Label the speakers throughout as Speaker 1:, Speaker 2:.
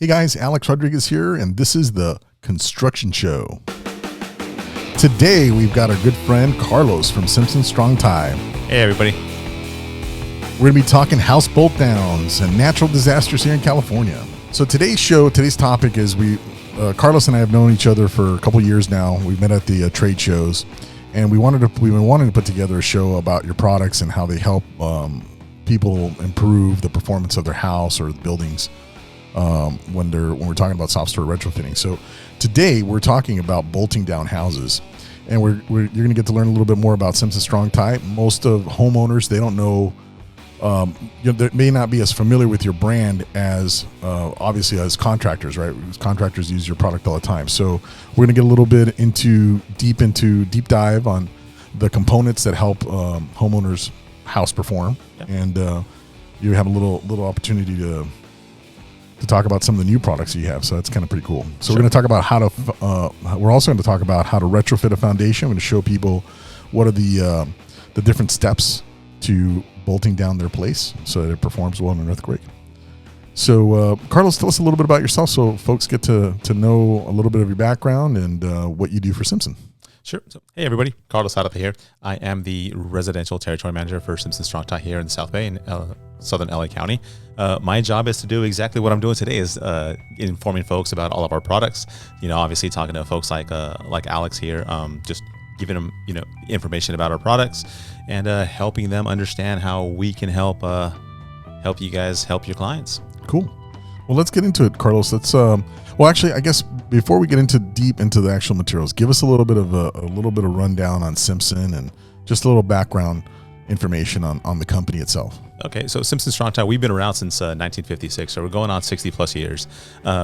Speaker 1: Hey guys, Alex Rodriguez here, and this is the Construction Show. Today we've got our good friend Carlos from Simpson Strong-Tie.
Speaker 2: Hey everybody.
Speaker 1: We're going to be talking house bolt downs and natural disasters here in California. So today's topic is Carlos and I have known each other for a couple years now. We've met at the trade shows, and we've been wanting to put together a show about your products and how they help people improve the performance of their house or the buildings. When we're talking about soft start retrofitting. So today we're talking about bolting down houses, and you're going to get to learn a little bit more about Simpson Strong-Tie. Most of homeowners, they don't know, they may not be as familiar with your brand as obviously as contractors, right? Because contractors use your product all the time. So we're going to get a little bit deep dive on the components that help homeowners' house perform, and you have a little opportunity to talk about some of the new products you have. So that's kind of pretty cool. So We're going to talk about we're also going to talk about how to retrofit a foundation. I'm going to show people what are the different steps to bolting down their place so that it performs well in an earthquake. So Carlos, tell us a little bit about yourself so folks get to know a little bit of your background and what you do for Simpson.
Speaker 2: Sure. So, hey everybody, Carlos Zarate here. I am the residential territory manager for Simpson Strong-Tie here in the South Bay in Southern LA County. My job is to do exactly what I'm doing today, is informing folks about all of our products. Obviously talking to folks like Alex here, just giving them information about our products and helping them understand how we can help you guys help your clients.
Speaker 1: Cool. Well, let's get into it, Carlos. Let's actually, I guess before we get deep into the actual materials, give us a little bit of rundown on Simpson and just a little background information on the company itself.
Speaker 2: Okay, so Simpson Strong-Tie, we've been around since 1956, so we're going on 60 plus years.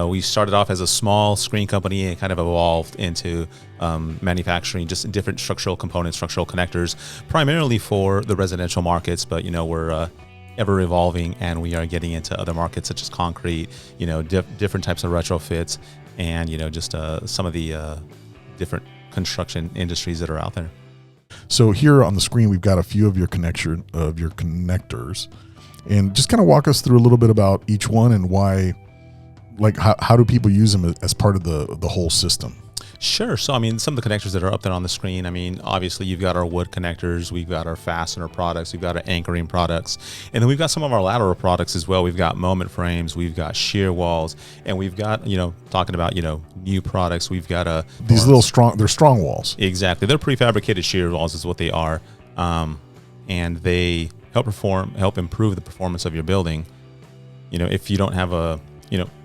Speaker 2: We started off as a small screen company and kind of evolved into manufacturing just different structural components, structural connectors, primarily for the residential markets, but we're ever evolving, and we are getting into other markets such as concrete, different types of retrofits, and just some of the different construction industries that are out there.
Speaker 1: So here on the screen, we've got a few of your connectors, and just kind of walk us through a little bit about each one and why, how do people use them as part of the whole system?
Speaker 2: Sure. So, some of the connectors that are up there on the screen, obviously you've got our wood connectors, we've got our fastener products, we've got our anchoring products, and then we've got some of our lateral products as well. We've got moment frames, we've got shear walls, and we've got, talking about, new products, we've got
Speaker 1: these they're strong walls.
Speaker 2: Exactly. They're prefabricated shear walls is what they are. And they help improve the performance of your building. If you don't have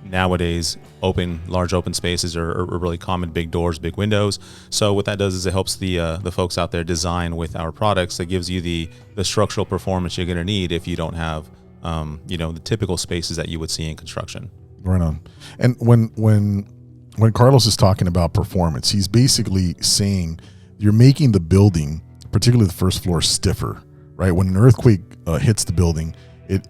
Speaker 2: nowadays large open spaces are really common, big doors, big windows. So what that does is it helps the folks out there design with our products. That gives you the structural performance you're going to need if you don't have, the typical spaces that you would see in construction.
Speaker 1: Right on. And when Carlos is talking about performance, he's basically saying you're making the building, particularly the first floor, stiffer, right? When an earthquake hits the building,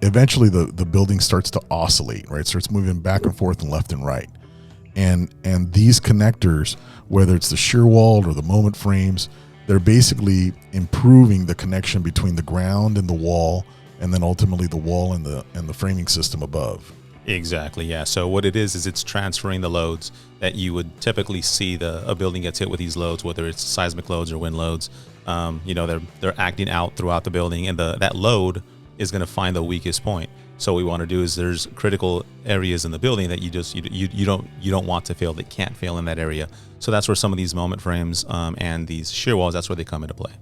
Speaker 1: eventually the building starts to oscillate, right? It starts moving back and forth and left and right. And these connectors, whether it's the shear wall or the moment frames, they're basically improving the connection between the ground and the wall, and then ultimately the wall and the framing system above.
Speaker 2: Exactly, yeah. So what it is it's transferring the loads that you would typically see a building gets hit with these loads, whether it's seismic loads or wind loads. They're acting out throughout the building, and that load is going to find the weakest point. So what we want to do is there's critical areas in the building that you don't want to fail, that can't fail in that area. So that's where some of these moment frames and these shear walls, that's where they come into play.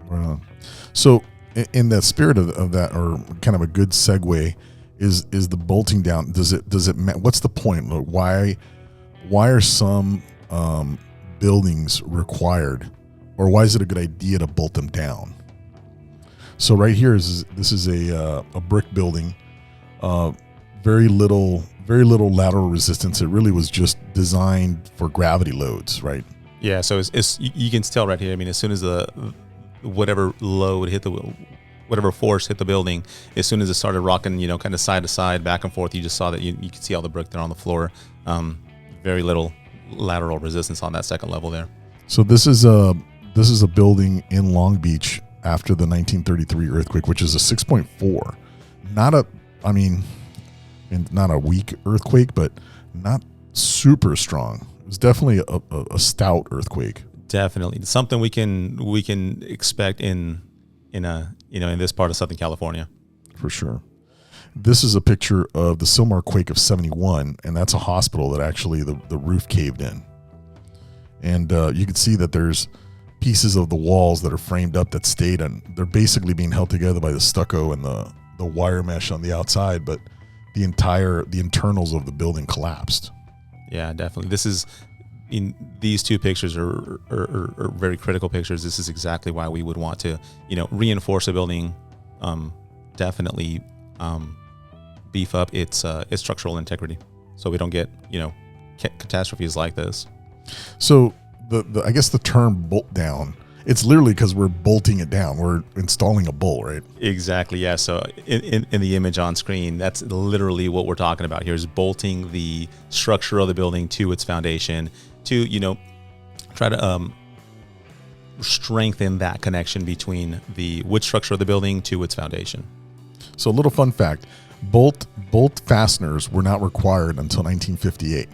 Speaker 1: Right on. So in the spirit of that, or kind of a good segue, is the bolting down. Does it what's the point? Why are some buildings required, or why is it a good idea to bolt them down? So right here this is a brick building, very little lateral resistance. It really was just designed for gravity loads, right?
Speaker 2: Yeah. So it's you can tell right here. As soon as whatever load hit whatever force hit the building, as soon as it started rocking, kind of side to side, back and forth, you just saw that you could see all the brick there on the floor. Very little lateral resistance on that second level there.
Speaker 1: So this is a building in Long Beach after the 1933 earthquake, which is a 6.4. and not a weak earthquake, but not super strong. It was definitely a stout earthquake.
Speaker 2: Definitely something we can expect in this part of Southern California.
Speaker 1: For sure. This is a picture of the Sylmar quake of 71, and that's a hospital that actually the roof caved in. And you can see that there's pieces of the walls that are framed up that stayed, and they're basically being held together by the stucco and the wire mesh on the outside, but the internals of the building collapsed.
Speaker 2: Yeah, definitely. These two pictures are very critical pictures. This is exactly why we would want to, reinforce a building, definitely beef up its structural integrity, so we don't get, catastrophes like this.
Speaker 1: So I guess the term bolt down, it's literally because we're bolting it down. We're installing a bolt, right?
Speaker 2: Exactly. Yeah. So in the image on screen, that's literally what we're talking about here, is bolting the structure of the building to its foundation to, try to strengthen that connection between the wood structure of the building to its foundation.
Speaker 1: So a little fun fact, bolt fasteners were not required until 1958.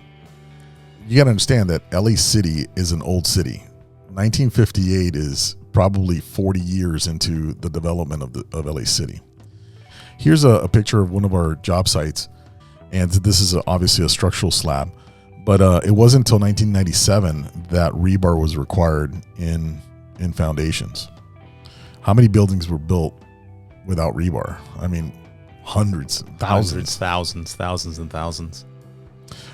Speaker 1: You got to understand that LA City is an old city. 1958 is probably 40 years into the development of LA City. Here's a picture of one of our job sites, and this is obviously a structural slab, but it wasn't until 1997 that rebar was required in foundations. How many buildings were built without rebar? I mean, hundreds and thousands.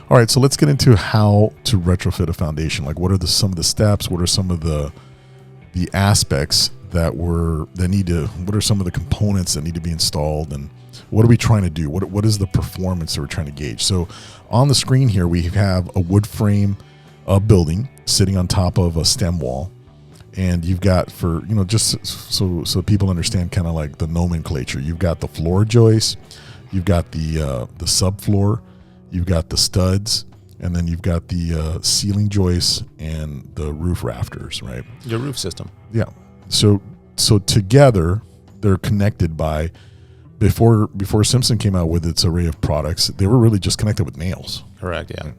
Speaker 1: All right, so let's get into how to retrofit a foundation. Like, what are some of the steps? What are some of the aspects what are some of the components that need to be installed, and what are we trying to do? What is the performance that we're trying to gauge? So on the screen here, we have a wood frame building sitting on top of a stem wall. And you've got, just so people understand kind of like the nomenclature, you've got the floor joist, you've got the subfloor, you've got the studs, and then you've got the ceiling joists and the roof rafters, right?
Speaker 2: Your roof system.
Speaker 1: Yeah. So together they're connected by, before Simpson came out with its array of products, they were really just connected with nails.
Speaker 2: Correct. Yeah.
Speaker 1: Right?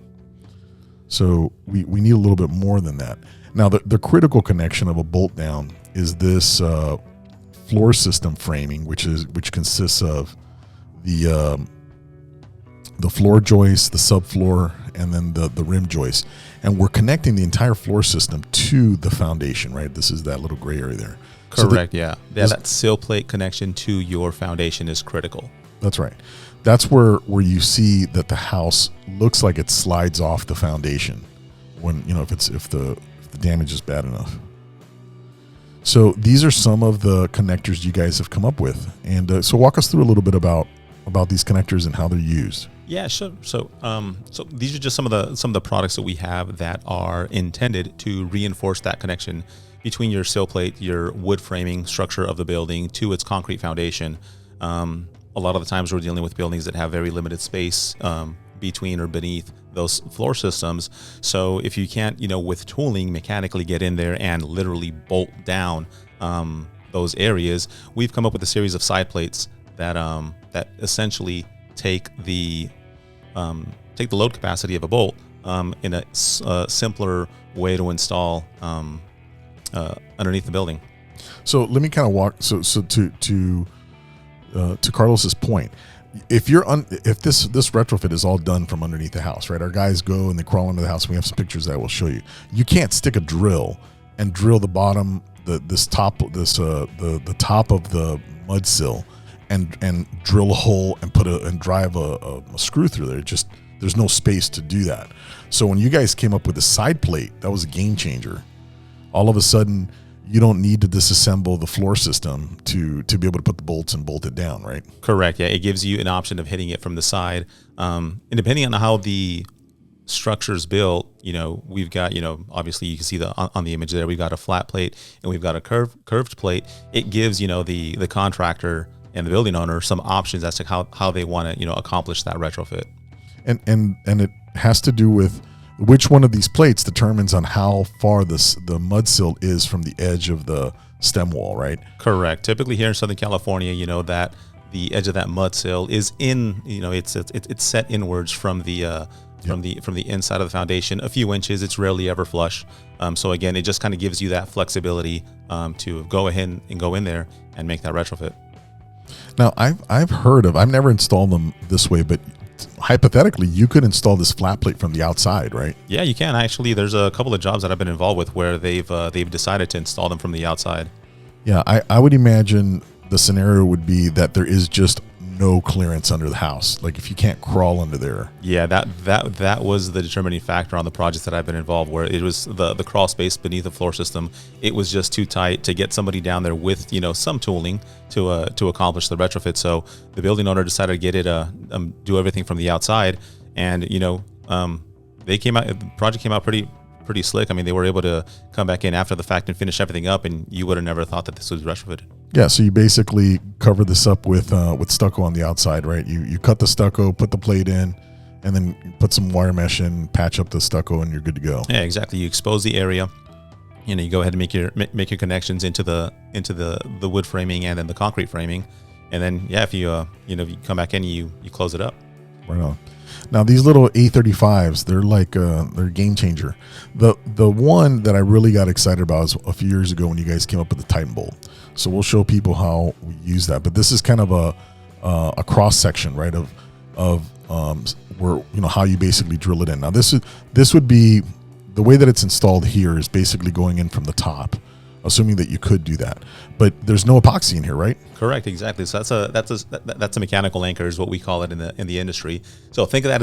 Speaker 1: So we need a little bit more than that. Now, the critical connection of a bolt down is this floor system framing, which consists of the floor joist, the subfloor, and then the rim joist. And we're connecting the entire floor system to the foundation, right? This is that little gray area there.
Speaker 2: Correct, so that sill plate connection to your foundation is critical.
Speaker 1: That's right. That's where you see that the house looks like it slides off the foundation when, if the damage is bad enough. So these are some of the connectors you guys have come up with, and so walk us through a little bit about these connectors and how they're used.
Speaker 2: Yeah, sure. So these are just some of the products that we have that are intended to reinforce that connection between your sill plate, your wood framing structure of the building, to its concrete foundation. A lot of the times we're dealing with buildings that have very limited space between or beneath those floor systems. So if you can't, with tooling, mechanically get in there and literally bolt down those areas, we've come up with a series of side plates that essentially take the load capacity of a bolt in a simpler way to install underneath the building.
Speaker 1: So let me kind of walk. So to Carlos's point, if this retrofit is all done from underneath the house, right? Our guys go and they crawl into the house. We have some pictures that we'll show you. You can't stick a drill and drill the bottom, the top of the mud sill, and drill a hole and drive a screw through there. There's no space to do that. So when you guys came up with the side plate, that was a game changer. All of a sudden, you don't need to disassemble the floor system to be able to put the bolts and bolt it down, right?
Speaker 2: Correct. Yeah, it gives you an option of hitting it from the side, and depending on how the structure's built, we've got, obviously you can see on the image there, we've got a flat plate and we've got a curved plate. It gives the contractor and the building owner some options as to how they want to accomplish that retrofit.
Speaker 1: And it has to do with which one of these plates determines on how far the mud sill is from the edge of the stem wall, right?
Speaker 2: Correct. Typically here in Southern California, that edge of that mud sill is in, it's set inwards from the from the inside of the foundation a few inches. It's rarely ever flush. So again, it just kind of gives you that flexibility to go ahead and go in there and make that retrofit.
Speaker 1: Now, I've heard of, I've never installed them this way, but hypothetically, you could install this flat plate from the outside, right?
Speaker 2: Yeah, you can actually. There's a couple of jobs that I've been involved with where they've decided to install them from the outside. Yeah,
Speaker 1: I would imagine the scenario would be that there is just no clearance under the house. Like if you can't crawl under there.
Speaker 2: Yeah, that was the determining factor on the projects that I've been involved, where it was the crawl space beneath the floor system. It was just too tight to get somebody down there with some tooling to accomplish the retrofit. So the building owner decided to get it do everything from the outside, and the project came out pretty slick. I mean, they were able to come back in after the fact and finish everything up, and you would have never thought that this was retrofitted.
Speaker 1: Yeah, so you basically cover this up with stucco on the outside, right? You cut the stucco, put the plate in, and then put some wire mesh in, patch up the stucco, and you're good to go.
Speaker 2: Yeah, exactly. You expose the area. You go ahead and make your connections into the wood framing and then the concrete framing, and then if you come back in, you close it up.
Speaker 1: Right on. Now these little A35s, they're like they're a game changer. The one that I really got excited about was a few years ago when you guys came up with the Titan Bolt. So we'll show people how we use that. But this is kind of a cross section, right? Of where how you basically drill it in. Now this would be the way that it's installed here is basically going in from the top, assuming that you could do that. But there's no epoxy in here, right?
Speaker 2: Correct, exactly. So that's a mechanical anchor is what we call it in the industry. So think of that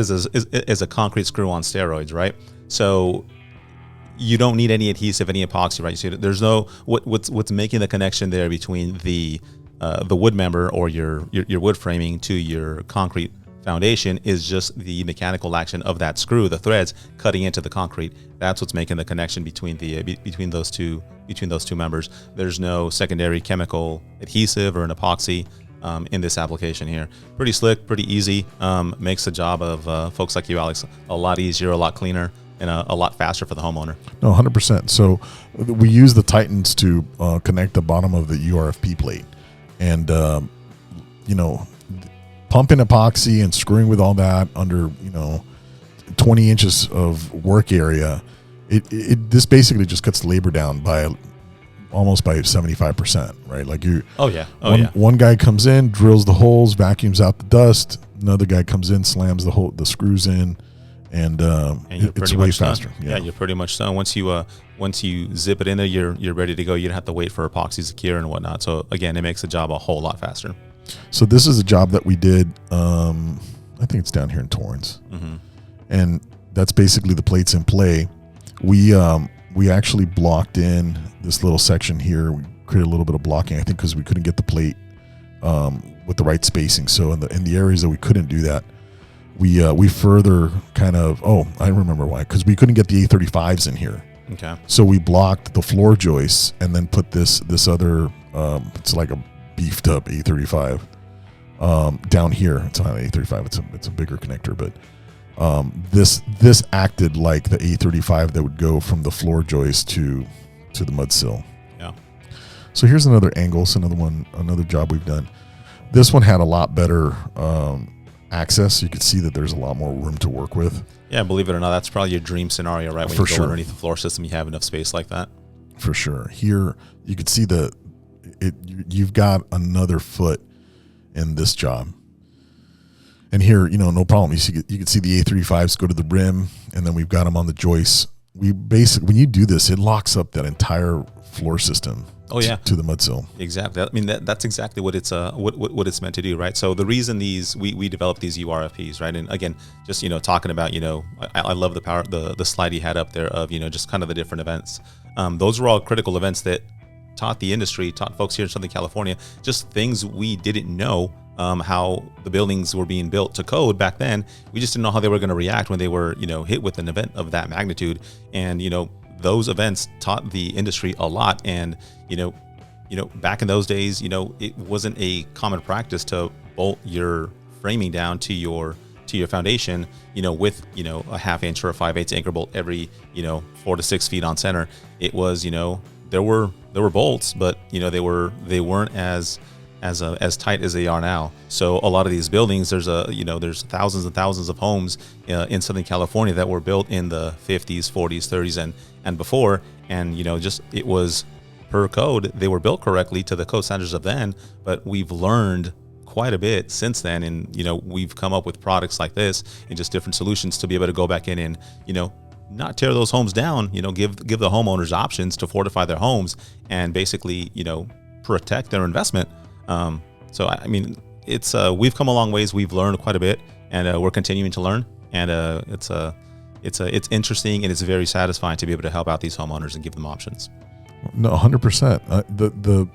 Speaker 2: as a concrete screw on steroids, right? So you don't need any adhesive, any epoxy, right? So there's no what's making the connection there between the wood member or your wood framing to your concrete foundation is just the mechanical action of that screw, the threads cutting into the concrete. That's what's making the connection between those two members. There's no secondary chemical adhesive or an epoxy in this application here. Pretty slick, pretty easy. Makes the job of folks like you, Alex, a lot easier, a lot cleaner, and a lot faster for the homeowner.
Speaker 1: No, 100%. So we use the Titans to connect the bottom of the URFP plate, and pumping epoxy and screwing with all that under 20 inches of work area, this basically just cuts labor down almost by 75%, right? Like one guy comes in, drills the holes, vacuums out the dust. Another guy comes in, slams the screws in, and it's way faster.
Speaker 2: Yeah, you're pretty much done. Once you zip it in there, you're ready to go. You don't have to wait for epoxies to cure and whatnot. So again, it makes the job a whole lot faster.
Speaker 1: So this is a job that we did. I think it's down here in Torrance, and that's basically the plates in play. We actually blocked in this little section here. We created a little bit of blocking, I think, because we couldn't get the plate with the right spacing. So in the areas that we couldn't do that, we further kind of. Oh, I remember why. Because we couldn't get the A35s in here.
Speaker 2: Okay.
Speaker 1: So we blocked the floor joists and then put this other. It's like a beefed up A35 down here. It's not an A35. It's a bigger connector, but this acted like the A35 that would go from the floor joist to the mud sill.
Speaker 2: Yeah.
Speaker 1: So here's another angle. It's another job we've done. This one had a lot better access. You could see that there's a lot more room to work with.
Speaker 2: Yeah, believe it or not, that's probably your dream scenario, right? When
Speaker 1: For
Speaker 2: you go
Speaker 1: sure.
Speaker 2: underneath the floor system, you have enough space like that.
Speaker 1: For sure. Here you could see you've got another foot in this job. And here, no problem. You can see the A35s go to the rim, and then we've got them on the joists. When you do this, it locks up that entire floor system.
Speaker 2: Oh yeah,
Speaker 1: to the mud sill.
Speaker 2: Exactly. I mean, that's exactly what it's what it's meant to do, right? So the reason we developed these URFPs, right? And again, just talking about I love the slide he had up there of just kind of the different events. Those were all critical events that taught folks here in Southern California just things we didn't know. How the buildings were being built to code back then. We just didn't know how they were going to react when they were hit with an event of that magnitude. And those events taught the industry a lot. And back in those days, it wasn't a common practice to bolt your framing down to your foundation, with a 1/2 inch or a 5/8 anchor bolt every 4 to 6 feet on center. It was there were bolts, but they weren't as as tight as they are now. So a lot of these buildings, there's thousands and thousands of homes in Southern California that were built in the 50s, 40s, 30s, and before, and just it was per code, they were built correctly to the code standards of then. But we've learned quite a bit since then, and we've come up with products like this and just different solutions to be able to go back in and not tear those homes down. Give the homeowners options to fortify their homes and basically protect their investment. So I mean, it's we've come a long ways. We've learned quite a bit, and we're continuing to learn. And it's interesting, and it's very satisfying to be able to help out these homeowners and give them options.
Speaker 1: No, 100%.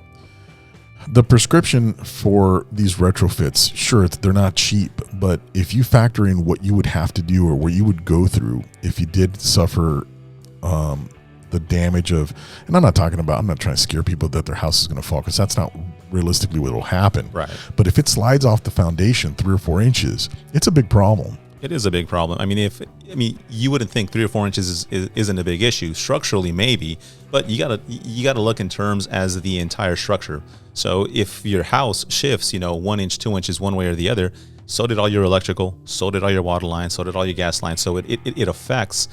Speaker 1: The prescription for these retrofits, sure, they're not cheap, but if you factor in what you would have to do or what you would go through if you did suffer the damage of, and I'm not trying to scare people that their house is going to fall, because that's not realistically what will happen.
Speaker 2: Right.
Speaker 1: But if it slides off the foundation 3 or 4 inches, it's a big problem.
Speaker 2: It is a big problem. I mean, you wouldn't think 3 or 4 inches isn't a big issue. Structurally, maybe, but you gotta look in terms as the entire structure. So if your house shifts, 1 inch, 2 inches, one way or the other, so did all your electrical, so did all your water lines, so did all your gas lines. So it affects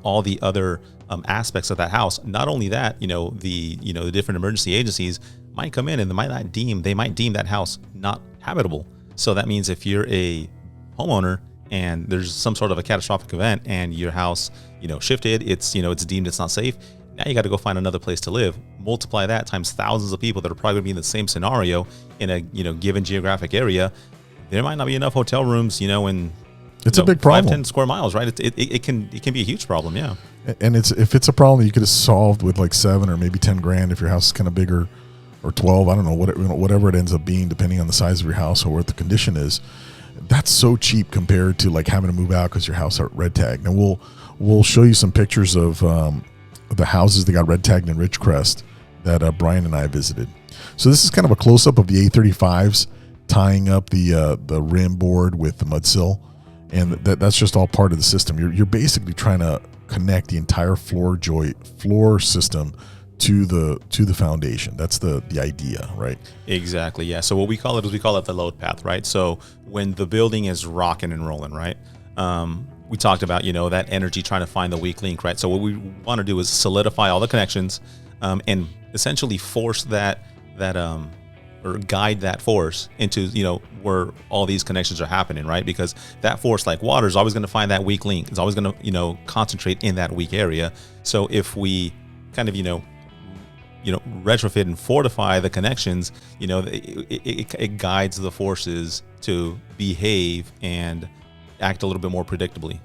Speaker 2: all the other aspects of that house. Not only that, the different emergency agencies might come in and they might deem that house not habitable. So that means if you're a homeowner and there's some sort of a catastrophic event and your house, shifted, it's deemed it's not safe. Now you got to go find another place to live. Multiply that times thousands of people that are probably going to be in the same scenario in a given geographic area. There might not be enough hotel rooms, in
Speaker 1: it's a big problem.
Speaker 2: 5-10 square miles, right? It can be a huge problem, yeah.
Speaker 1: And if it's a problem you could have solved with like 7 or maybe 10 grand if your house is kind of bigger, or 12, I don't know, whatever it ends up being, depending on the size of your house or what the condition is. That's so cheap compared to like having to move out because your house are red tagged. And we'll show you some pictures of the houses that got red tagged in Ridgecrest that Brian and I visited. So this is kind of a close up of the A35s tying up the rim board with the mud sill, and that's just all part of the system. You're basically trying to connect the entire floor system to the foundation. That's the idea, right?
Speaker 2: Exactly, yeah. So what we call it the load path, right? So when the building is rocking and rolling, right? We talked about, that energy, trying to find the weak link, right? So what we want to do is solidify all the connections, and essentially force that or guide that force into, where all these connections are happening, right? Because that force, like water, is always going to find that weak link. It's always going to, concentrate in that weak area. So if we kind of, retrofit and fortify the connections, it guides the forces to behave and act a little bit more predictably.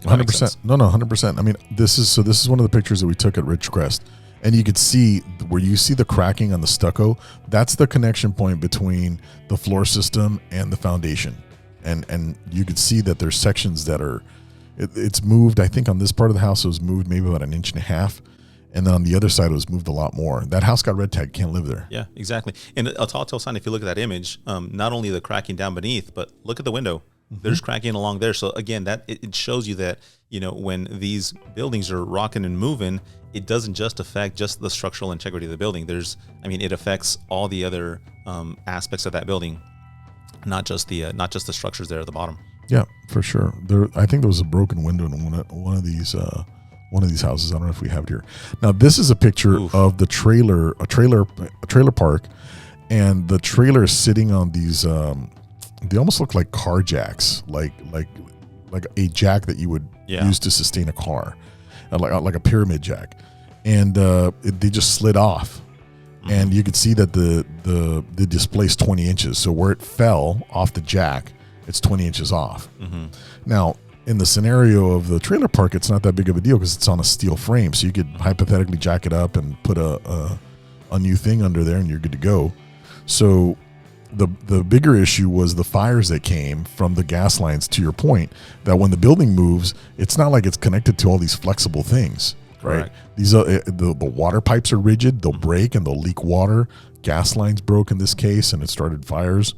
Speaker 1: 100%. No, 100%. I mean, this is one of the pictures that we took at Ridgecrest, and you could see where you see the cracking on the stucco. That's the connection point between the floor system and the foundation, and you could see that there's sections that are it's moved. I think on this part of the house it was moved maybe about 1.5 inches. And then on the other side, it was moved a lot more. That house got red tagged. Can't live there.
Speaker 2: Yeah, exactly. And a telltale sign, if you look at that image, not only the cracking down beneath, but look at the window. Mm-hmm. There's cracking along there. So again, that it shows you that, when these buildings are rocking and moving, it doesn't just affect just the structural integrity of the building. It affects all the other aspects of that building, not just the structures there at the bottom.
Speaker 1: Yeah, for sure. I think there was a broken window in one of these houses. I don't know if we have it here. Now, this is a picture of the trailer park, and the trailer is sitting on these. They almost look like car jacks, like a jack that you would use to sustain a car, like a pyramid jack, and they just slid off, and you could see that the displaced 20 inches. So where it fell off the jack, it's 20 inches off. Mm-hmm. Now, in the scenario of the trailer park, it's not that big of a deal because it's on a steel frame. So you could hypothetically jack it up and put a new thing under there and you're good to go. So the bigger issue was the fires that came from the gas lines, to your point, that when the building moves, it's not like it's connected to all these flexible things, right?
Speaker 2: Correct.
Speaker 1: These are the water pipes are rigid. They'll break and they'll leak water. Gas lines broke in this case and it started fires.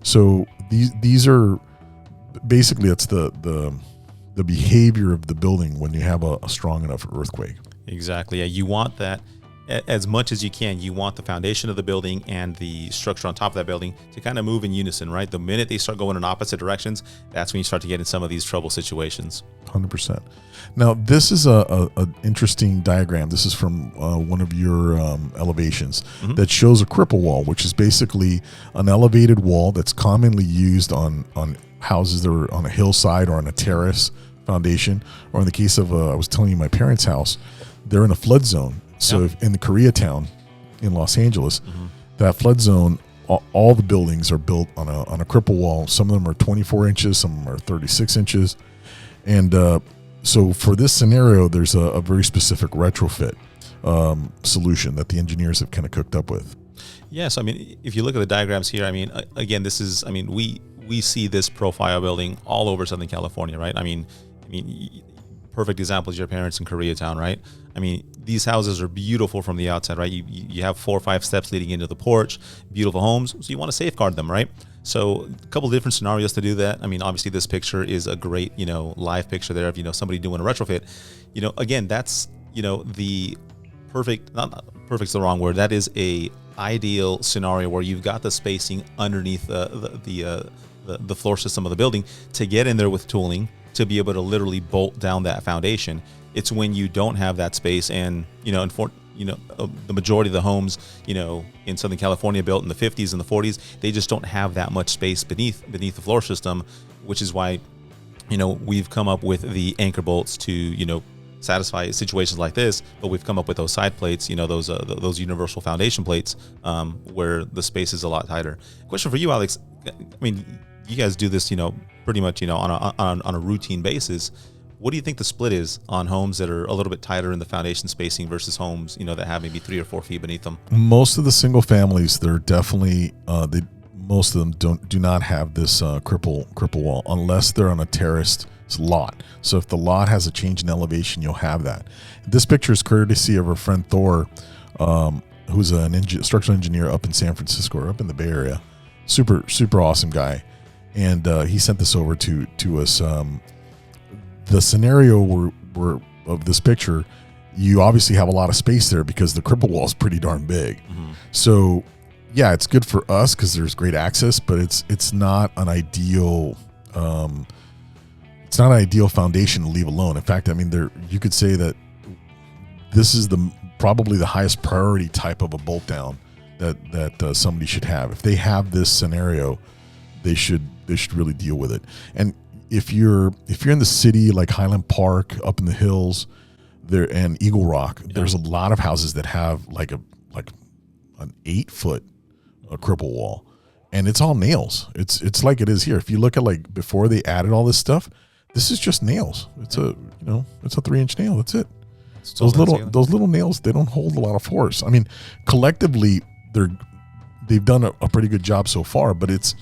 Speaker 1: So these are basically, it's the behavior of the building when you have a strong enough earthquake.
Speaker 2: Exactly. Yeah, you want that. as much as you can, you want the foundation of the building and the structure on top of that building to kind of move in unison, right? The minute they start going in opposite directions, that's when you start to get in some of these trouble situations.
Speaker 1: 100%. Now, this is a interesting diagram. This is from one of your elevations that shows a cripple wall, which is basically an elevated wall that's commonly used on houses that are on a hillside or on a terrace foundation. Or in the case of, I was telling you, my parents' house, they're in a flood zone. So if in the Koreatown in Los Angeles, that flood zone, all the buildings are built on a cripple wall. Some of them are 24 inches, some of them are 36 inches. And so for this scenario, there's a very specific retrofit solution that the engineers have kind of cooked up with.
Speaker 2: Yes, I mean, if you look at the diagrams here, I mean, again, this is, I mean, we see this profile building all over Southern California, right? I mean, perfect example is your parents in Koreatown, right? I mean, these houses are beautiful from the outside, right? You have 4 or 5 steps leading into the porch, beautiful homes, so you want to safeguard them, right? So a couple different scenarios to do that. I mean, obviously this picture is a great, live picture there of, somebody doing a retrofit. Again, that's, the perfect, not perfect's the wrong word. That is a ideal scenario where you've got the spacing underneath the floor system of the building to get in there with tooling to be able to literally bolt down that foundation. It's when you don't have that space, and the majority of the homes in Southern California built in the 50s and the 40s, they just don't have that much space beneath the floor system, which is why we've come up with the anchor bolts to satisfy situations like this. But we've come up with those side plates, those universal foundation plates, where the space is a lot tighter. Question for you, Alex. I mean, you guys do this pretty much on a routine basis. What do you think the split is on homes that are a little bit tighter in the foundation spacing versus homes, that have maybe 3 or 4 feet beneath them?
Speaker 1: Most of the single families, they're definitely, most of them do not have this cripple wall unless they're on a terraced lot. So if the lot has a change in elevation, you'll have that. This picture is courtesy of our friend Thor, who's a structural engineer up in San Francisco, or up in the Bay Area. Super, super awesome guy. And he sent this over to us. The scenario where of this picture, you obviously have a lot of space there because the cripple wall is pretty darn big. So yeah, it's good for us because there's great access, but it's not an ideal foundation to leave alone. In fact, I mean, you could say that this is probably the highest priority type of a bolt down that somebody should have. If they have this scenario, they should really deal with it. And if you're in the city, like Highland Park up in the hills there, and Eagle Rock, there's a lot of houses that have like an 8-foot cripple wall, and it's all nails. It's like it is here. If you look at, like, before they added all this stuff, this is just nails. It's a 3-inch nail. That's it. Those little nails, they don't hold a lot of force. I mean, collectively they've done a pretty good job so far, but it's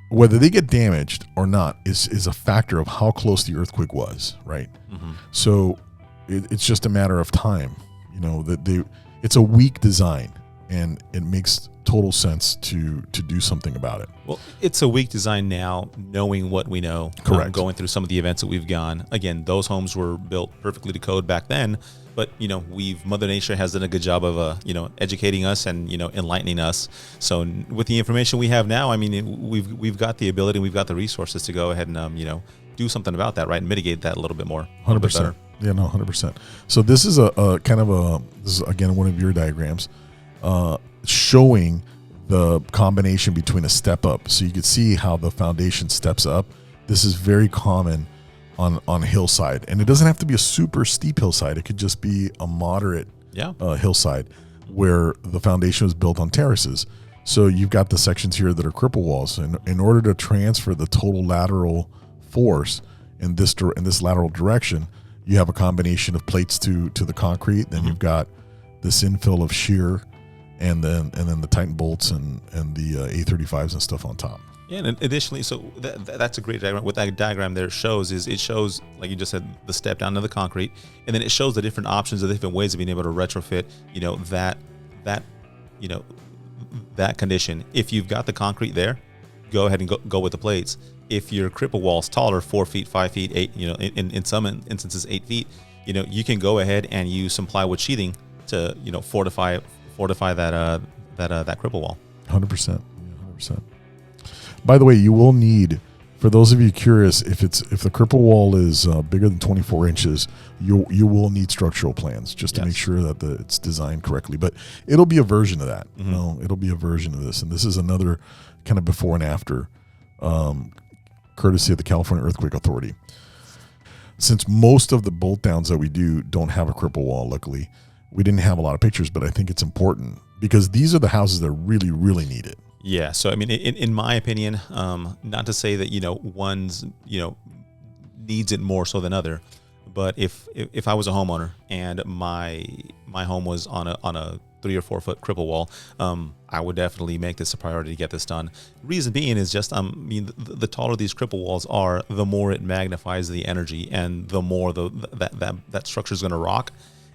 Speaker 1: whether they get damaged or not is a factor of how close the earthquake was, right? So it's just a matter of time, that it's a weak design, and it makes total sense to do something about it.
Speaker 2: Well, it's a weak design now, knowing what we know.
Speaker 1: Correct.
Speaker 2: Going through some of the events that we've gone. Again, those homes were built perfectly to code back then, but Mother Nature has done a good job of educating us and enlightening us. So with the information we have now, I mean, we've got the ability, we've got the resources to go ahead and do something about that, right, and mitigate that a little bit more.
Speaker 1: 100%. Yeah, no, 100%. So this is this is again one of your diagrams, showing the combination between a step up. So you can see how the foundation steps up. This is very common on a hillside, and it doesn't have to be a super steep hillside. It could just be a moderate hillside where the foundation was built on terraces. So you've got the sections here that are cripple walls, and in order to transfer the total lateral force in this lateral direction, you have a combination of plates to the concrete. Then you've got this infill of shear, and then the Titan bolts and the A35s and stuff on top.
Speaker 2: Yeah, and additionally, so that's a great diagram. What that diagram there shows is it shows, like you just said, the step down to the concrete, and then it shows the different options, the different ways of being able to retrofit, that condition. If you've got the concrete there, go ahead and go with the plates. If your cripple wall's taller, 4 feet, 5 feet, 8, in some instances 8 feet, you can go ahead and use some plywood sheathing to fortify that cripple wall.
Speaker 1: 100%. 100%. By the way, you will need, for those of you curious, if the cripple wall is bigger than 24 inches, you will need structural plans just to make sure that it's designed correctly. But it'll be a version of that. It'll be a version of this, and this is another kind of before and after, courtesy of the California Earthquake Authority. Since most of the bolt downs that we do don't have a cripple wall, luckily, we didn't have a lot of pictures, but I think it's important because these are the houses that really, really need it.
Speaker 2: Yeah. So, I mean, in my opinion, not to say that, one's, needs it more so than other, but if I was a homeowner and my home was on a 3 or 4 foot cripple wall, I would definitely make this a priority to get this done. Reason being is just, the taller these cripple walls are, the more it magnifies the energy and the more that structure is going to rock.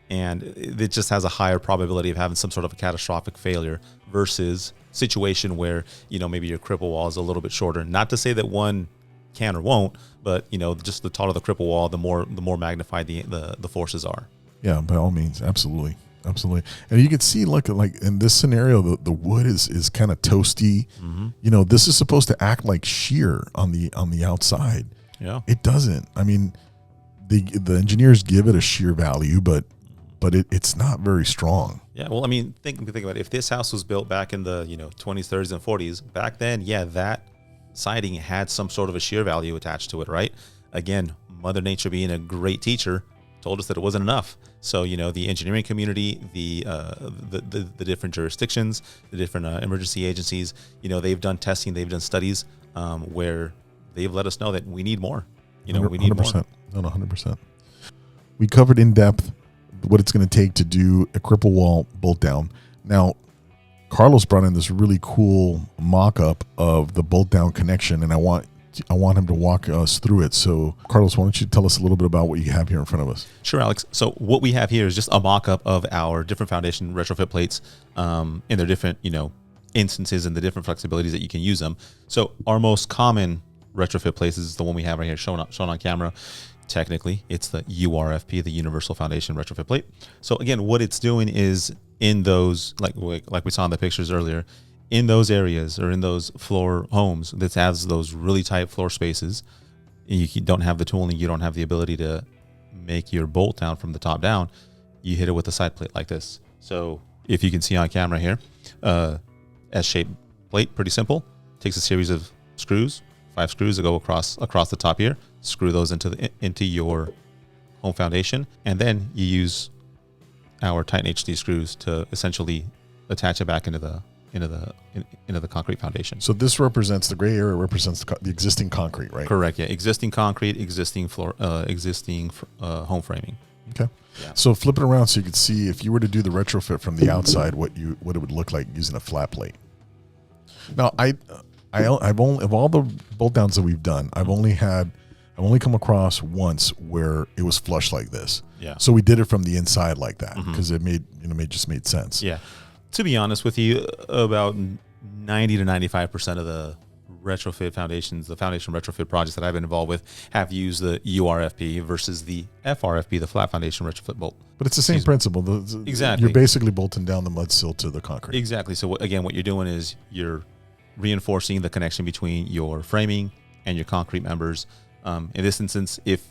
Speaker 2: And it just has a higher probability of having some sort of a catastrophic failure versus situation where, maybe your cripple wall is a little bit shorter. Not to say that one can or won't, but, just the taller the cripple wall, the more magnified the forces are.
Speaker 1: Yeah, by all means. Absolutely. Absolutely. And you can see, like in this scenario, the wood is kind of toasty. Mm-hmm. This is supposed to act like shear on the outside.
Speaker 2: Yeah.
Speaker 1: It doesn't. I mean, the engineers give it a shear value, but it's not very strong.
Speaker 2: Yeah, well, I mean, think about it. If this house was built back in the 20s, 30s, and 40s, back then, that siding had some sort of a shear value attached to it, right? Again, Mother Nature being a great teacher told us that it wasn't enough. So the engineering community, the different jurisdictions, the different emergency agencies, they've done testing, they've done studies where they've let us know that we need more. We need 100%.
Speaker 1: more. No, 100%. We covered in depth what it's going to take to do a cripple wall bolt down. Now, Carlos brought in this really cool mock-up of the bolt down connection, and I want him to walk us through it. So, Carlos, why don't you tell us a little bit about what you have here in front of us?
Speaker 2: Sure, Alex. So what we have here is just a mock-up of our different foundation retrofit plates in their different, instances and the different flexibilities that you can use them. So our most common retrofit plates is the one we have right here shown on camera. Technically, it's the URFP, the Universal Foundation Retrofit Plate. So again, what it's doing is in those, like we saw in the pictures earlier, in those areas or in those floor homes that has those really tight floor spaces, you don't have the tooling, you don't have the ability to make your bolt down from the top down, you hit it with a side plate like this. So if you can see on camera here, S-shaped plate, pretty simple. Takes a series of screws, 5 screws that go across the top here. Screw those into your home foundation, and then you use our Titan HD screws to essentially attach it back into the concrete foundation.
Speaker 1: So this represents the gray area represents the existing concrete, right?
Speaker 2: Correct. Yeah, existing concrete, existing floor, existing home framing.
Speaker 1: Okay. Yeah. So flip it around so you can see if you were to do the retrofit from the outside, what it would look like using a flat plate. Now, I've only, of all the bolt downs that we've done, I've only come across once where it was flush like this.
Speaker 2: Yeah.
Speaker 1: So we did it from the inside like that because it just made sense.
Speaker 2: Yeah. To be honest with you, about 90 to 95% of the retrofit foundations, the foundation retrofit projects that I've been involved with, have used the URFP versus the FRFP, the flat foundation retrofit bolt.
Speaker 1: But it's the same principle.
Speaker 2: Exactly.
Speaker 1: You're basically bolting down the mud sill to the concrete.
Speaker 2: Exactly. So what you're doing is you're reinforcing the connection between your framing and your concrete members. In this instance, if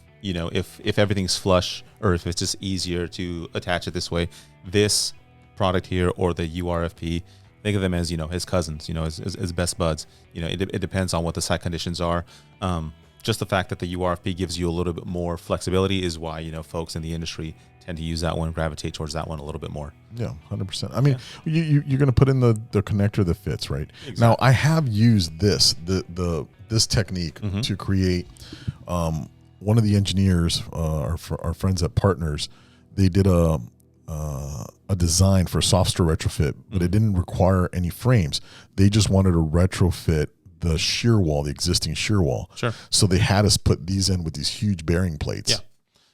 Speaker 2: everything's flush or if it's just easier to attach it this way, this product here or the URFP, think of them as his cousins, as best buds. It depends on what the site conditions are. Just the fact that the URFP gives you a little bit more flexibility is why folks in the industry tend to use that one, gravitate towards that one a little bit more.
Speaker 1: Yeah, 100%. I mean, you're going to put in the connector that fits, right? Exactly. Now, I have used this technique to create. One of the engineers, our friends at Partners, they did a design for a soft store retrofit, but it didn't require any frames. They just wanted to retrofit the shear wall, the existing shear wall.
Speaker 2: Sure.
Speaker 1: So they had us put these in with these huge bearing plates.
Speaker 2: Yeah.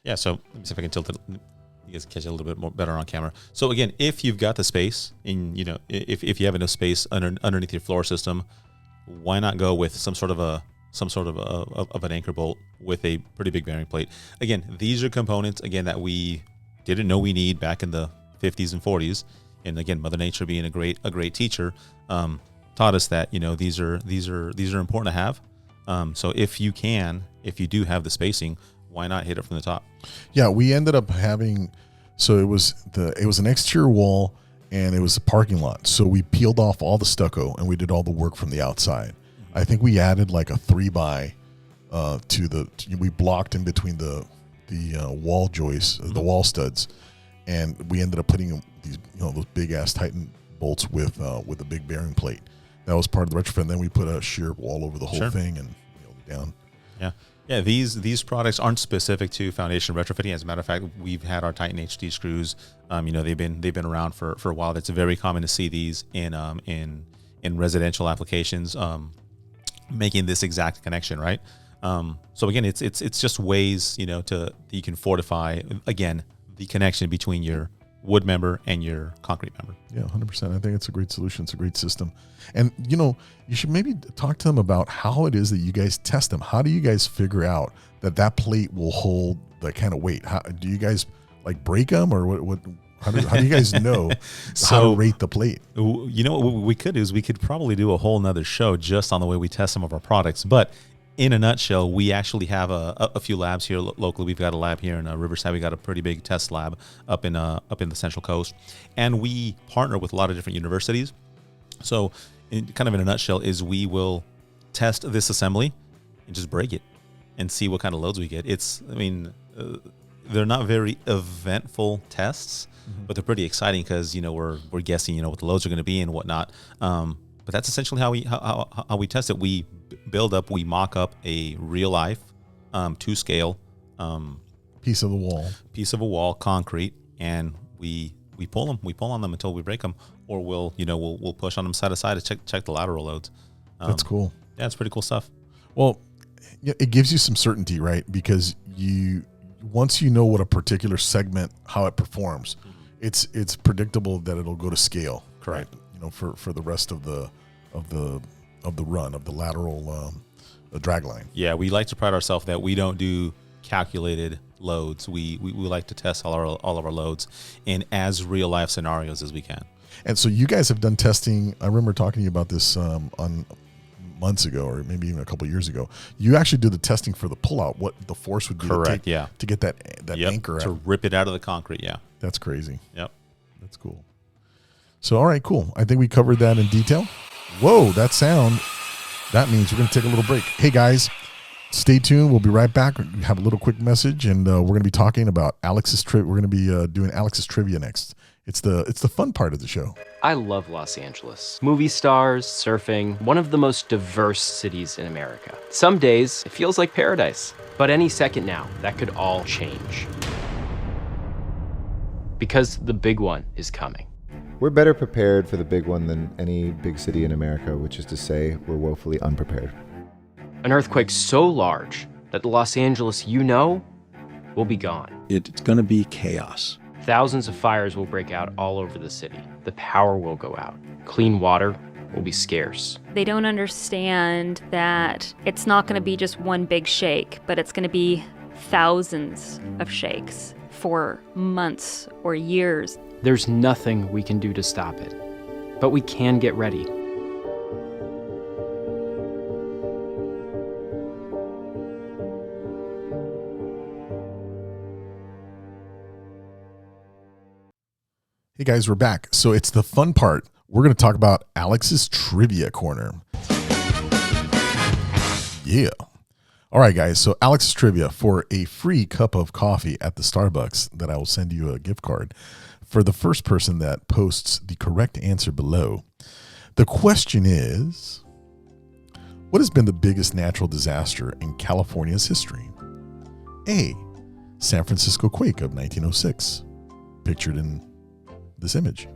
Speaker 2: Yeah. So let me see if I can tilt it. You guys catch it a little bit more better on camera. So again, if you've got the space if you have enough space underneath your floor system, why not go with some sort of an anchor bolt with a pretty big bearing plate? Again, these are components that we didn't know we need back in the 50s and 40s, and again, Mother Nature being a great teacher, taught us that these are important to have. So if you do have the spacing, why not hit it from the top?
Speaker 1: Yeah, we ended up having, so it was an exterior wall and it was a parking lot. So we peeled off all the stucco and we did all the work from the outside. I think we added like a 3x we blocked in between the wall joists, the wall studs, and we ended up putting these those big ass Titan bolts with a big bearing plate. That was part of the retrofit. And then we put a shear wall over the whole thing and down.
Speaker 2: Yeah. These products aren't specific to foundation retrofitting. As a matter of fact, we've had our Titan HD screws. They've been around for a while. It's very common to see these in residential applications, making this exact connection, right? So again, it's just ways that you can fortify again the connection between your wood member and your concrete member.
Speaker 1: Yeah, 100%. I think it's a great solution. It's a great system. And, you should maybe talk to them about how it is that you guys test them. How do you guys figure out that plate will hold that kind of weight? How do you guys break them, or what how do you guys know how to rate the plate?
Speaker 2: What we could do is we could probably do a whole nother show just on the way we test some of our products. But in a nutshell, we actually have a few labs here locally. We've got a lab here in Riverside. We got a pretty big test lab up in the Central Coast, and we partner with a lot of different universities. So, in a nutshell, is we will test this assembly and just break it and see what kind of loads we get. They're not very eventful tests, but they're pretty exciting because we're guessing what the loads are going to be and whatnot. But that's essentially how we test it. We mock up a real life, to scale,
Speaker 1: piece of a wall,
Speaker 2: concrete, and we pull them. We pull on them until we break them, or we'll push on them side to side to check the lateral loads.
Speaker 1: That's cool.
Speaker 2: Yeah, it's pretty cool stuff.
Speaker 1: Well, it gives you some certainty, right? Because once you know what a particular segment, how it performs, it's predictable that it'll go to scale.
Speaker 2: Correct.
Speaker 1: Right? For the rest of the run of the lateral drag line.
Speaker 2: Yeah, we like to pride ourselves that we don't do calculated loads. We like to test all of our loads in as real life scenarios as we can.
Speaker 1: And so you guys have done testing. I remember talking to you about this on months ago, or maybe even a couple of years ago. You actually did the testing for the pullout, what the force would be to get that anchor
Speaker 2: to
Speaker 1: out.
Speaker 2: Rip it out of the concrete. Yeah,
Speaker 1: that's crazy.
Speaker 2: Yep,
Speaker 1: that's cool. So, all right, cool. I think we covered that in detail. Whoa, that sound. That means we're going to take a little break. Hey, guys, stay tuned. We'll be right back. We have a little quick message, and we're going to be talking about Alex's trivia. We're going to be doing Alex's trivia next. It's the fun part of the show.
Speaker 3: I love Los Angeles. Movie stars, surfing, one of the most diverse cities in America. Some days, it feels like paradise. But any second now, that could all change. Because the big one is coming.
Speaker 4: We're better prepared for the big one than any big city in America, which is to say we're woefully unprepared.
Speaker 3: An earthquake so large that the Los Angeles will be gone.
Speaker 5: It's going to be chaos.
Speaker 3: Thousands of fires will break out all over the city. The power will go out. Clean water will be scarce.
Speaker 6: They don't understand that it's not going to be just one big shake, but it's going to be thousands of shakes for months or years.
Speaker 3: There's nothing we can do to stop it, but we can get ready.
Speaker 1: Hey guys, we're back. So it's the fun part. We're going to talk about Alex's Trivia Corner. Yeah. All right, guys. So Alex's Trivia, for a free cup of coffee at the Starbucks that I will send you a gift card for the first person that posts the correct answer below. The question is, what has been the biggest natural disaster in California's history? A, San Francisco quake of 1906, pictured in this image.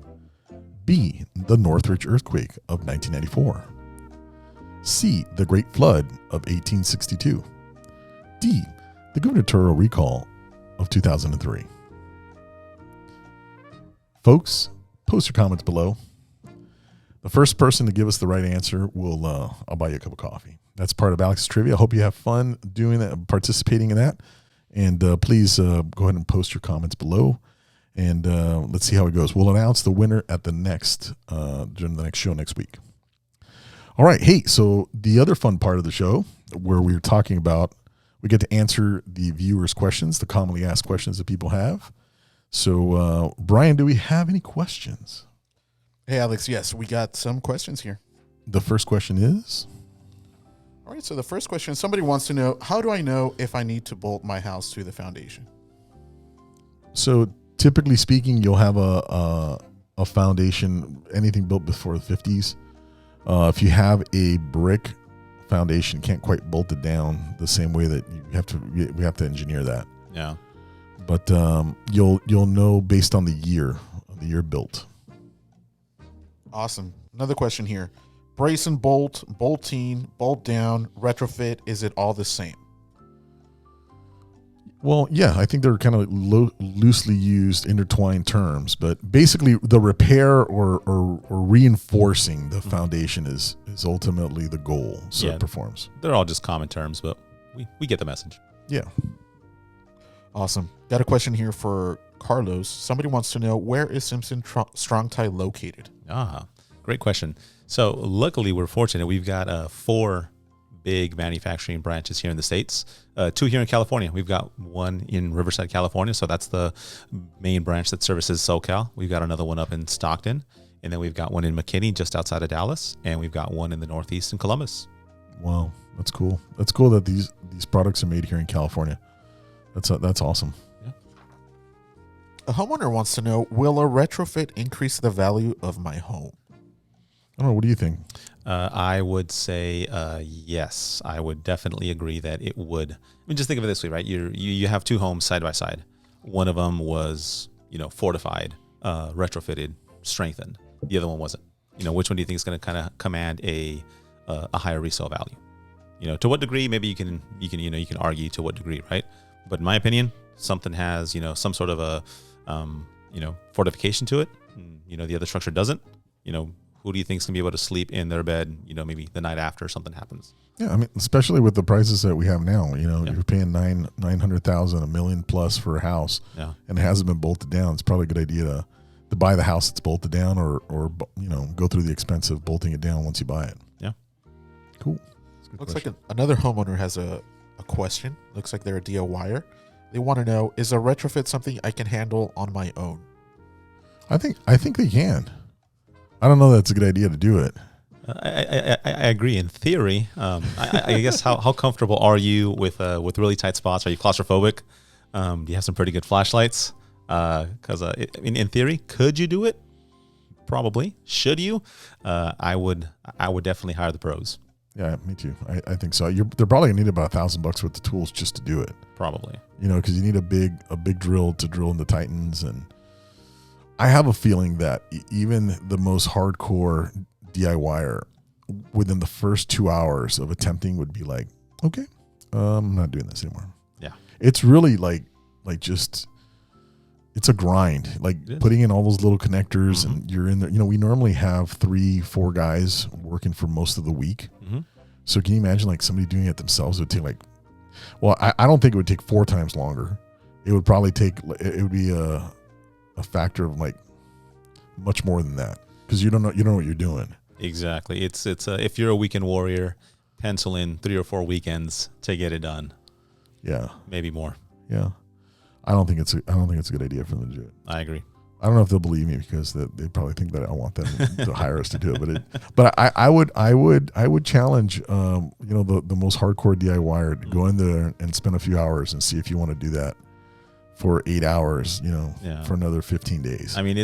Speaker 1: B, the Northridge earthquake of 1994. C, the Great Flood of 1862. D, the gubernatorial recall of 2003. Folks, post your comments below. The first person to give us the right answer will, I'll buy you a cup of coffee. That's part of Alex's Trivia. I hope you have fun doing that, participating in that. And please go ahead and post your comments below. And let's see how it goes. We'll announce the winner at the next during the next show next week. All right. Hey, so the other fun part of the show where we're talking about, we get to answer the viewers' questions, the commonly asked questions that people have. So, Brian, do we have any questions?
Speaker 7: Hey, Alex. Yes, we got some questions here.
Speaker 1: The first question is?
Speaker 7: All right. So the first question, somebody wants to know, how do I know if I need to bolt my house to the foundation?
Speaker 1: So typically speaking, you'll have a foundation, anything built before the 50s. If you have a brick foundation, can't quite bolt it down the same way that we have to engineer that.
Speaker 2: Yeah.
Speaker 1: But you'll know based on the year built.
Speaker 7: Awesome. Another question here. Brace and bolt, bolting, bolt down, retrofit, is it all the same?
Speaker 1: Well, yeah, I think they're kind of loosely used, intertwined terms, but basically the repair or reinforcing the foundation is ultimately the goal. So it performs.
Speaker 2: They're all just common terms, but we get the message.
Speaker 1: Yeah.
Speaker 7: Awesome. Got a question here for Carlos. Somebody wants to know, where is Simpson Strong-Tie located?
Speaker 2: Great question. So luckily we're fortunate. We've got 4 big manufacturing branches here in the States, 2 here in California. We've got one in Riverside, California. So that's the main branch that services SoCal. We've got another one up in Stockton, and then we've got one in McKinney, just outside of Dallas. And we've got one in the Northeast in Columbus.
Speaker 1: Wow. That's cool. That's cool that these products are made here in California. That's awesome.
Speaker 2: Yeah.
Speaker 7: A homeowner wants to know, will a retrofit increase the value of my home?
Speaker 1: I don't know. What do you think?
Speaker 2: I would say yes. I would definitely agree that it would. I mean, just think of it this way, right? You have 2 homes side by side. One of them was, fortified, retrofitted, strengthened. The other one wasn't. Which one do you think is going to kind of command a higher resale value? To what degree? Maybe you can argue to what degree, right? But in my opinion, something has some sort of a fortification to it. And, the other structure doesn't. Who do you think is going to be able to sleep in their bed, maybe the night after something happens?
Speaker 1: Yeah, I mean, especially with the prices that we have now, you're paying $900,000, $1 million plus for a house, and it hasn't been bolted down. It's probably a good idea to buy the house that's bolted down, or go through the expense of bolting it down once you buy it.
Speaker 2: Yeah,
Speaker 1: cool.
Speaker 7: Looks like another homeowner has a question. Looks like they're a DIYer. They want to know, is a retrofit something I can handle on my own?
Speaker 1: I think they can. I don't know that it's a good idea to do it.
Speaker 2: I agree in theory. I guess how comfortable are you with really tight spots? Are you claustrophobic? Do you have some pretty good flashlights? Because in theory, could you do it? Probably. Should you? I would definitely hire the pros.
Speaker 1: Yeah, me too. I think so. They're probably gonna need about $1,000 worth of tools just to do it.
Speaker 2: Probably.
Speaker 1: Because you need a big drill to drill into Titans, and I have a feeling that even the most hardcore DIYer, within the first 2 hours of attempting, would be like, okay, I'm not doing this anymore.
Speaker 2: Yeah.
Speaker 1: It's really like just, it's a grind, like putting in all those little connectors, and you're in there. We normally have 3-4 guys working for most of the week. So can you imagine like somebody doing it themselves? It would take I don't think it would take 4 times longer. It would probably it would be a factor of like much more than that, because you don't know what you're doing.
Speaker 2: Exactly. It's if you're a weekend warrior, pencil in 3 or 4 weekends to get it done.
Speaker 1: Yeah,
Speaker 2: maybe more.
Speaker 1: Yeah, I don't think it's a good idea for them to do it.
Speaker 2: I agree.
Speaker 1: I don't know if they'll believe me, because they probably think that I want them to hire us to do it. But I would challenge the most hardcore DIYer to go in there and spend a few hours and see if you want to do that for 8 hours, for another 15 days.
Speaker 2: I mean,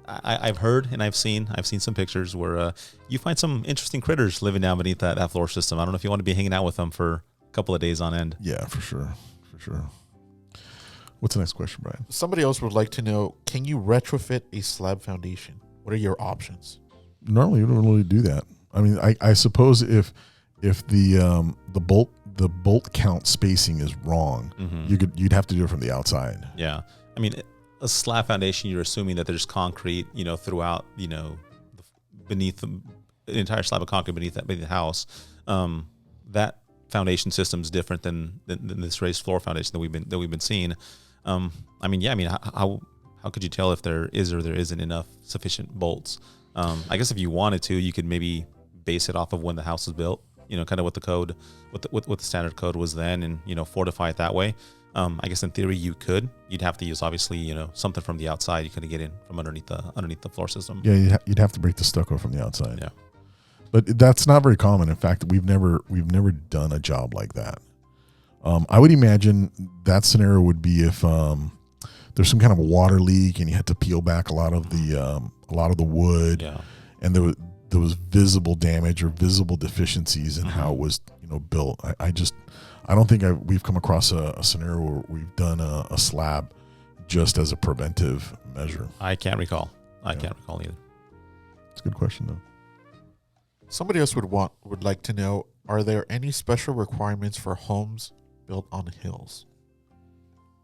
Speaker 2: I've heard and I've seen some pictures where you find some interesting critters living down beneath that floor system. I don't know if you want to be hanging out with them for a couple of days on end.
Speaker 1: Yeah, for sure. What's the next question, Brian?
Speaker 7: Somebody else would like to know, can you retrofit a slab foundation? What are your options?
Speaker 1: Normally, you don't really do that. I mean, I suppose if the bolt count spacing is wrong, you'd have to do it from the outside.
Speaker 2: Yeah, I mean, a slab foundation, you're assuming that there's concrete, throughout, beneath the entire slab of concrete beneath the house. That foundation system is different than this raised floor foundation that we've been seeing. I mean, how could you tell if there is or there isn't enough sufficient bolts? I guess if you wanted to, you could maybe base it off of when the house was built, kind of what the code, what the standard code was then, and, fortify it that way. I guess in theory you'd have to use obviously, something from the outside. You couldn't get in from underneath the floor system.
Speaker 1: Yeah, you'd have to break the stucco from the outside.
Speaker 2: Yeah.
Speaker 1: But that's not very common. In fact, we've never done a job like that. I would imagine that scenario would be if there's some kind of a water leak and you had to peel back a lot of the wood, and there was visible damage or visible deficiencies in how it was built. I don't think we've come across a scenario where we've done a slab just as a preventive measure.
Speaker 2: I can't recall. I can't recall either.
Speaker 1: It's a good question though.
Speaker 7: Somebody else would like to know, are there any special requirements for homes built on hills?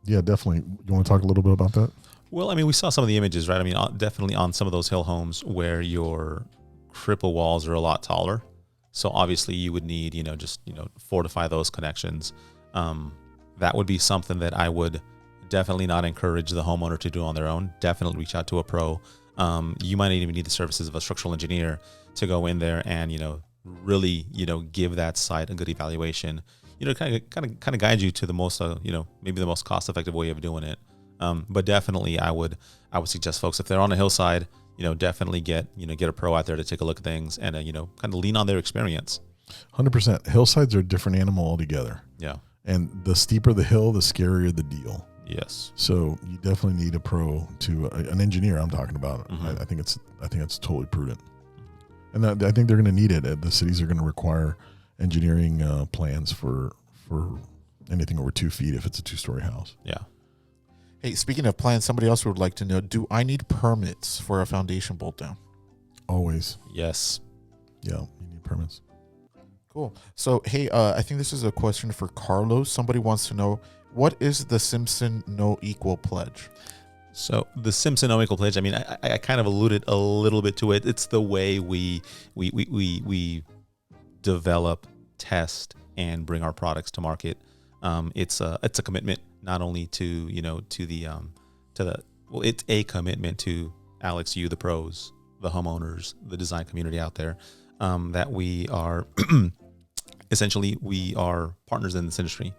Speaker 1: Yeah, definitely. You want to talk a little bit about that?
Speaker 2: Well, I mean, we saw some of the images, right? I mean, definitely on some of those hill homes where your triple walls are a lot taller. So obviously you would need, fortify those connections. That would be something that I would definitely not encourage the homeowner to do on their own. Definitely reach out to a pro. You might even need the services of a structural engineer to go in there and, really, give that site a good evaluation. Kind of guide you to the most, maybe the most cost-effective way of doing it. But definitely, I would suggest folks, if they're on a hillside, definitely get a pro out there to take a look at things and kind of lean on their experience.
Speaker 1: 100%. Hillsides are a different animal altogether.
Speaker 2: Yeah. And
Speaker 1: the steeper the hill, the scarier the deal.
Speaker 2: Yes.
Speaker 1: So you definitely need a pro an engineer. I'm talking about. Mm-hmm. I think it's totally prudent, and I think they're going to need it. The cities are going to require engineering plans for anything over 2 feet if it's a 2-story house.
Speaker 2: Yeah.
Speaker 7: Hey, speaking of plans, somebody else would like to know, do I need permits for a foundation bolt down?
Speaker 1: Always.
Speaker 2: Yes.
Speaker 1: Yeah, you need permits.
Speaker 7: Cool. So, hey, I think this is a question for Carlos. Somebody wants to know, what is the Simpson No Equal Pledge?
Speaker 2: So the Simpson No Equal Pledge, I mean, I kind of alluded a little bit to it. It's the way we develop, test, and bring our products to market. It's a commitment not only to it's a commitment to Alex, you, the pros, the homeowners, the design community out there, that we are essentially we are partners in this industry,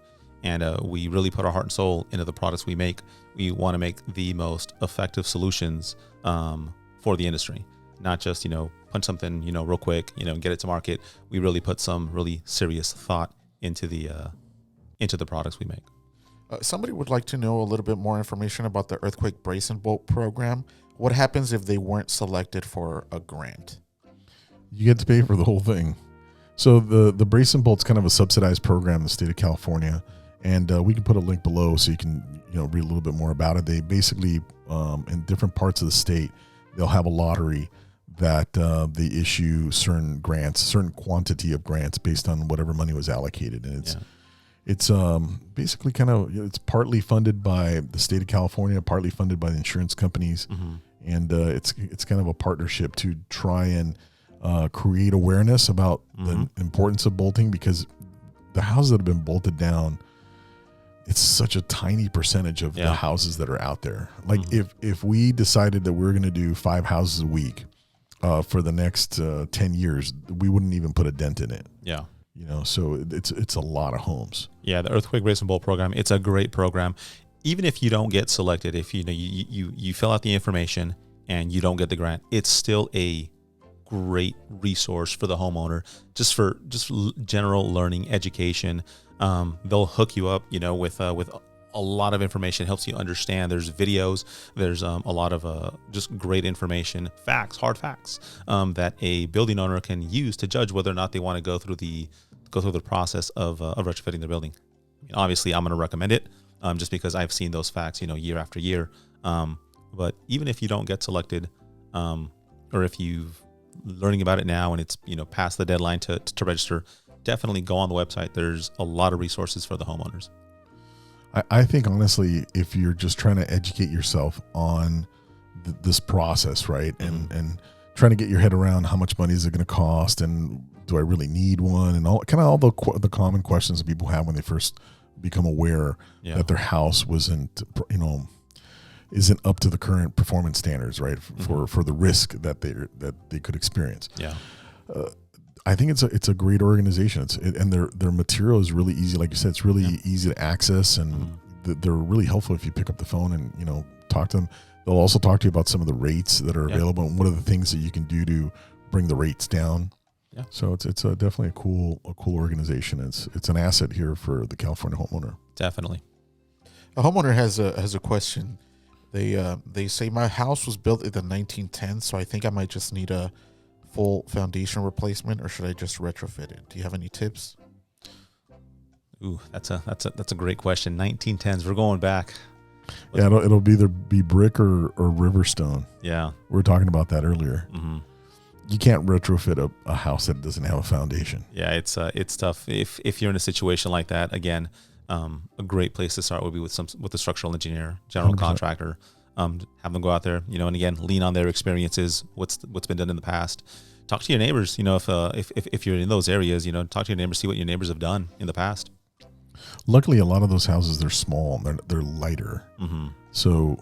Speaker 2: and we really put our heart and soul into the products we make. We want to make the most effective solutions for the industry, not just punch something real quick and get it to market. We really put some really serious thought into the products we make.
Speaker 7: Somebody would like to know a little bit more information about the Earthquake Brace and Bolt program. What happens if they weren't selected for a grant?
Speaker 1: You get to pay for the whole thing. So the Brace and Bolt's kind of a subsidized program in the state of California, and we can put a link below so you can read a little bit more about it. They basically in different parts of the state, they'll have a lottery that they issue certain grants, certain quantity of grants based on whatever money was allocated, and it's basically kind of, it's partly funded by the state of California, partly funded by the insurance companies, and it's kind of a partnership to try and create awareness about the importance of bolting, because the houses that have been bolted down, it's such a tiny percentage of the houses that are out there. Like if we decided that we're going to do 5 houses a week for the next 10 years, we wouldn't even put a dent in it.
Speaker 2: Yeah.
Speaker 1: So it's a lot of homes. Yeah,
Speaker 2: the Earthquake Brace and Bolt program, it's a great program. Even if you don't get selected, if you fill out the information and you don't get the grant, it's still a great resource for the homeowner, just for general learning, education. They'll hook you up, with a lot of information, helps you understand. There's videos, there's a lot of just great information, facts, hard facts, that a building owner can use to judge whether or not they want to go through the process of retrofitting their building. I mean, obviously, I'm going to recommend it, just because I've seen those facts, year after year. But even if you don't get selected, or if you've learning about it now and it's past the deadline to register, definitely go on the website. There's a lot of resources for the homeowners.
Speaker 1: I think honestly, if you're just trying to educate yourself on this process, right, and trying to get your head around how much money is it going to cost, and do I really need one, and all the common questions that people have when they first become aware
Speaker 2: Yeah.
Speaker 1: that their house isn't up to the current performance standards, right? For the risk that they could experience.
Speaker 2: Yeah.
Speaker 1: I think it's a great organization. And their material is really easy. Like you said, it's really easy to access, and they're really helpful if you pick up the phone and talk to them. They'll also talk to you about some of the rates that are available and what are the things that you can do to bring the rates down.
Speaker 2: Yeah.
Speaker 1: So it's definitely a cool organization. It's an asset here for the California homeowner.
Speaker 2: Definitely.
Speaker 7: A homeowner has a question. They say my house was built in the 1910s, so I think I might just need a full foundation replacement, or should I just retrofit it? Do you have any tips?
Speaker 2: Ooh, that's a great question. 1910s. We're going back.
Speaker 1: Yeah, it'll either be brick or Riverstone.
Speaker 2: Yeah.
Speaker 1: We were talking about that earlier.
Speaker 2: Mm-hmm.
Speaker 1: You can't retrofit a house that doesn't have a foundation.
Speaker 2: Yeah, it's tough. If you're in a situation like that, again, a great place to start would be with the structural engineer, general
Speaker 1: 100%.
Speaker 2: contractor. Have them go out there, and again, lean on their experiences. What's been done in the past. Talk to your neighbors. If you're in those areas, talk to your neighbors, see what your neighbors have done in the past.
Speaker 1: Luckily, a lot of those houses, they're small. They're lighter.
Speaker 2: Mm-hmm.
Speaker 1: So,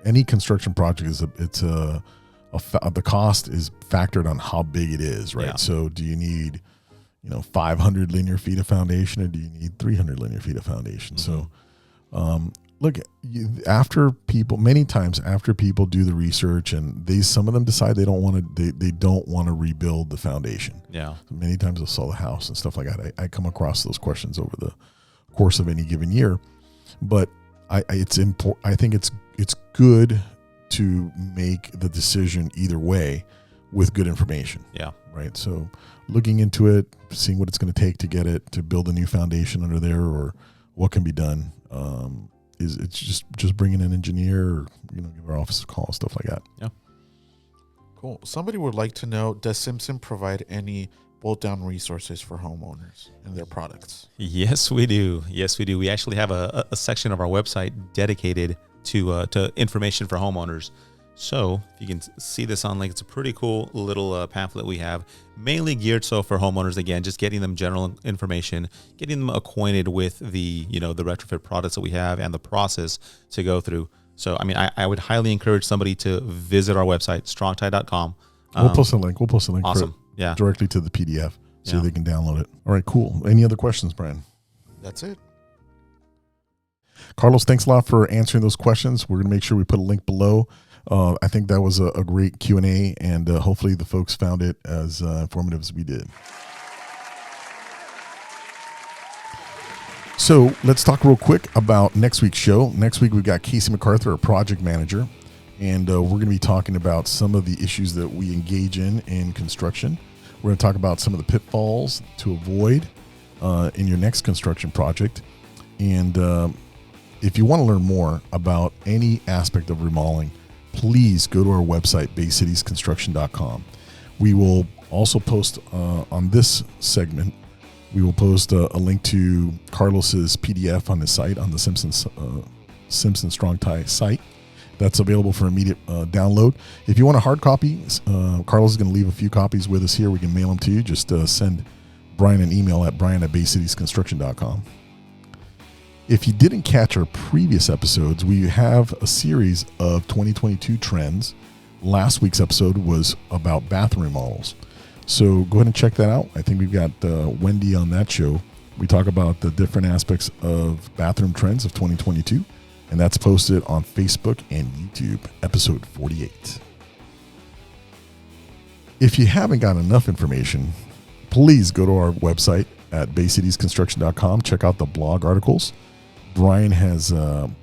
Speaker 1: any construction project the cost is factored on how big it is, right?
Speaker 2: Yeah.
Speaker 1: So do you need, 500 linear feet of foundation, or do you need 300 linear feet of foundation?
Speaker 2: Mm-hmm.
Speaker 1: So, look, many times after people do the research and some of them decide they don't want to rebuild the foundation.
Speaker 2: Yeah.
Speaker 1: Many times they'll sell the house and stuff like that. I come across those questions over the course of any given year, but I think it's good to make the decision either way with good information.
Speaker 2: Yeah.
Speaker 1: Right. So looking into it, seeing what it's going to take to build a new foundation under there, or what can be done. It's just bringing an engineer, or give our office a call, stuff like that.
Speaker 2: Yeah.
Speaker 7: Cool. Somebody would like to know, does Simpson provide any bolt-down resources for homeowners and their products?
Speaker 2: Yes, we do. We actually have a section of our website dedicated to information for homeowners. So if you can see this on link, it's a pretty cool little pamphlet we have, mainly geared for homeowners. Again, just getting them general information, getting them acquainted with the the retrofit products that we have and the process to go through. So I would highly encourage somebody to visit our website, strongtie.com.
Speaker 1: We'll post a link.
Speaker 2: Awesome. Yeah.
Speaker 1: Directly to the PDF so they can download it. All right, cool. Any other questions, Brian?
Speaker 7: That's it.
Speaker 1: Carlos, thanks a lot for answering those questions. We're going to make sure we put a link below. I think that was a great Q&A, and hopefully the folks found it as informative as we did. So let's talk real quick about next week's show. Next week, we've got Casey MacArthur, our project manager, and we're going to be talking about some of the issues that we engage in construction. We're going to talk about some of the pitfalls to avoid in your next construction project. And if you want to learn more about any aspect of remodeling, please go to our website, baycitiesconstruction.com. We will also post on this segment, we will post a link to Carlos's PDF on his site, on the Simpson Strong-Tie site. That's available for immediate download. If you want a hard copy, Carlos is going to leave a few copies with us here. We can mail them to you. Just send Brian an email at brian@baycitiesconstruction.com. If you didn't catch our previous episodes, we have a series of 2022 trends. Last week's episode was about bathroom remodels. So go ahead and check that out. I think we've got Wendy on that show. We talk about the different aspects of bathroom trends of 2022, and that's posted on Facebook and YouTube, episode 48. If you haven't got enough information, please go to our website at baycitiesconstruction.com. Check out the blog articles. Brian has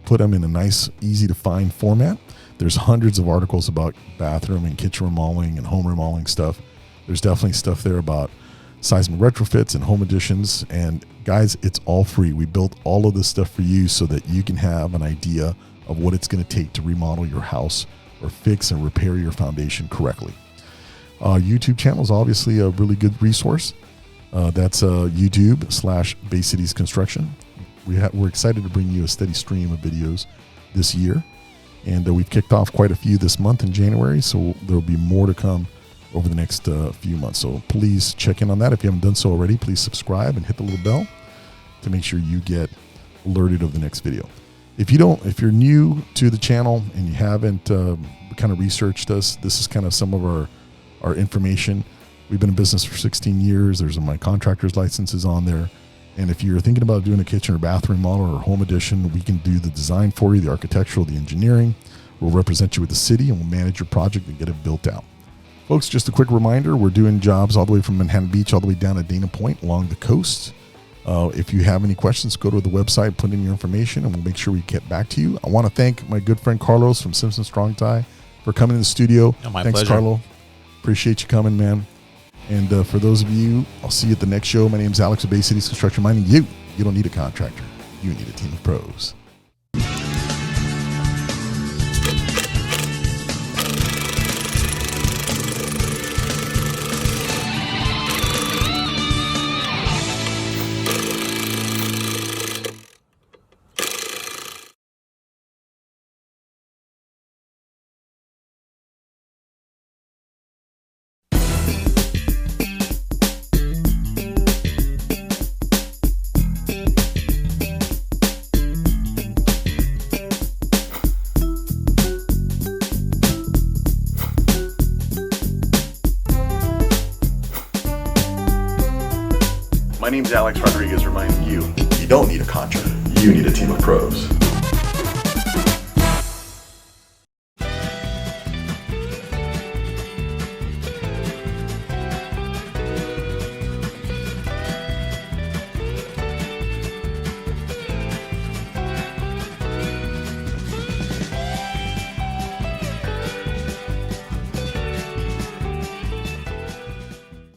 Speaker 1: put them in a nice, easy to find format. There's hundreds of articles about bathroom and kitchen remodeling and home remodeling stuff. There's definitely stuff there about seismic retrofits and home additions. And guys, it's all free. We built all of this stuff for you so that you can have an idea of what it's going to take to remodel your house or fix and repair your foundation correctly. YouTube channel is obviously a really good resource. That's YouTube/BayCitiesConstruction. We're excited to bring you a steady stream of videos this year. And we've kicked off quite a few this month in January, so there will be more to come over the next few months. So please check in on that. If you haven't done so already, please subscribe and hit the little bell to make sure you get alerted of the next video. If you're new to the channel and you haven't kind of researched us, this is kind of some of our information. We've been in business for 16 years. There's my contractor's licenses on there. And if you're thinking about doing a kitchen or bathroom model or home addition, we can do the design for you, the architectural, the engineering. We'll represent you with the city and we'll manage your project and get it built out. Folks, just a quick reminder, we're doing jobs all the way from Manhattan Beach all the way down to Dana Point along the coast. If you have any questions, go to the website, put in your information, and we'll make sure we get back to you. I want to thank my good friend Carlos from Simpson Strong-Tie for coming in the studio.
Speaker 2: Oh, my
Speaker 1: Thanks,
Speaker 2: pleasure.
Speaker 1: Carlo. Appreciate you coming, man. And for those of you, I'll see you at the next show. My name is Alex of Bay Cities Construction. Reminding you don't need a contractor. You need a team of pros. My name is Alex Rodriguez, reminding you don't need a contractor. You need a team of pros.